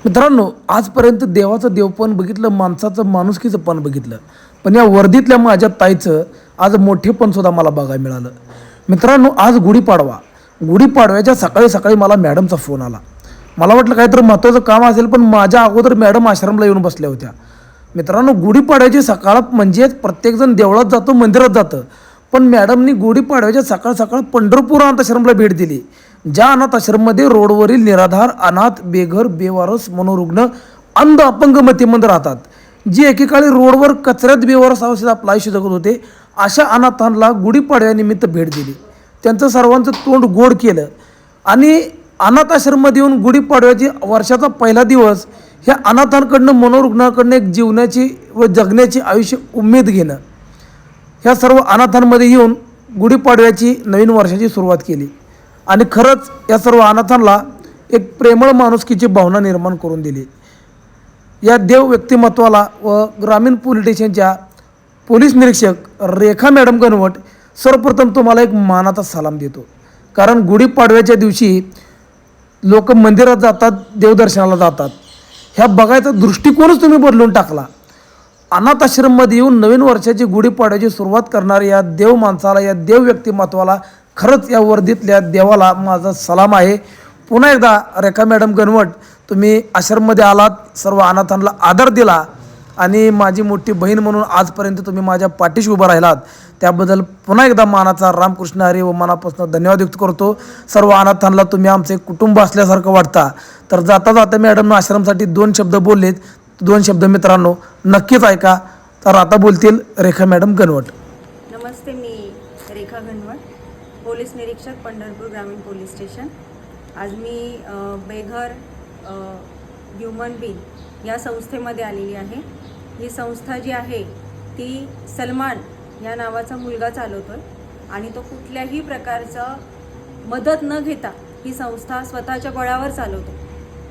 मित्रांनो, आजपर्यंत देवाचं देवपण बघितलं, माणसाचं माणुसकीचं पण बघितलं, पण या वर्दीतल्या माझ्या ताईचं आज मोठेपण सुद्धा मला बघायला मिळालं. मित्रांनो, आज गुढीपाडव्याच्या सकाळी सकाळी मला मॅडमचा फोन आला. मला वाटलं काहीतरी महत्त्वाचं काम असेल, पण माझ्या अगोदर मॅडम आश्रमला येऊन बसल्या होत्या. मित्रांनो, गुढीपाडव्याची सकाळ म्हणजेच प्रत्येकजण देवळात जातो, मंदिरात जातं, पण मॅडमनी गुढीपाडव्याच्या सकाळ सकाळ पंढरपूर अनाथ आश्रमला भेट दिली. ज्या अनाथ आश्रममध्ये रोडवरील निराधार, अनाथ, बेघर, बेवारस, मनोरुग्ण, अंध, अपंग, मतिमंद राहतात, जी एकेकाळी रोडवर कचऱ्यात बेवारस अवस्थेत आपलं आयुष्य जगत होते, अशा अनाथांना गुढीपाडव्यानिमित्त भेट दिली. त्यांचं सर्वांचं तोंड गोड केलं आणि अनाथ आश्रममध्ये येऊन गुढीपाडव्याची वर्षाचा पहिला दिवस ह्या अनाथांकडनं, मनोरुग्णाकडनं एक जीवनाची व जगण्याची आयुष्य उमेद घेणं, ह्या सर्व अनाथांमध्ये येऊन गुढीपाडव्याची नवीन वर्षाची सुरुवात केली. आणि खरंच या सर्व अनाथांना एक प्रेमळ माणुसकीची भावना निर्माण करून दिली. या देव व्यक्तिमत्वाला व ग्रामीण पोलीस स्टेशनच्या पोलीस निरीक्षक रेखा मॅडम गणवट सर्वप्रथम तुम्हाला एक मानाचा सलाम देतो. कारण गुढीपाडव्याच्या दिवशी लोक मंदिरात जातात, देवदर्शनाला जातात, ह्या बघायचा दृष्टिकोनच तुम्ही बदलून टाकला. अनाथ आश्रममध्ये येऊन नवीन वर्षाची गुढीपाडव्याची सुरुवात करणाऱ्या या देव माणसाला, या देव व्यक्तिमत्वाला खरंच या वर्दीतल्या देवाला माझा सलाम आहे. पुन्हा एकदा रेखा मॅडम गणवट, तुम्ही आश्रममध्ये आलात, सर्व अनाथांना आदर दिला आणि माझी मोठी बहीण म्हणून आजपर्यंत तुम्ही माझ्या पाठीशी उभं राहिलात, त्याबद्दल पुन्हा एकदा मानाचा रामकृष्ण हरी व मनापासून धन्यवाद व्यक्त करतो. सर्व अनाथांना तुम्ही आमचे कुटुंब असल्यासारखं वाटता. तर जाता जाता मॅडमनं आश्रमसाठी 2 शब्द बोललेत, 2 शब्द मित्रांनो नक्कीच ऐका. तर आता बोलतील रेखा मॅडम गणवट. नमस्ते, मी रेखा गणवट, पोलीस निरीक्षक, पंढरपूर ग्रामीण पोलीस स्टेशन. आज मी बेघर ह्युमन बीन या संस्थेमध्ये आलेली आहे. ही संस्था जी आहे ती सलमान या नावाचा मुलगा चालवतो आहे आणि तो कुठल्याही प्रकारचं मदत न घेता ही संस्था स्वतःच्या बळावर चालवतो.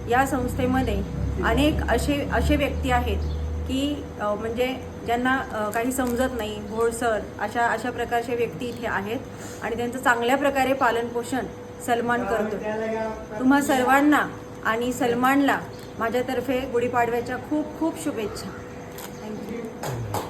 या संस्थेमध्ये अनेक असे व्यक्ती आहेत की म्हणजे ज्यांना काही समजत नाही, भोळसर अशा प्रकारचे व्यक्ती इथे आहेत आणि त्यांचं चांगल्या प्रकारे पालनपोषण सलमान करतो. तुम्हा सर्वांना आणि सलमानला माझ्यातर्फे गुढीपाडव्याच्या खूप खूप शुभेच्छा. थँक्यू.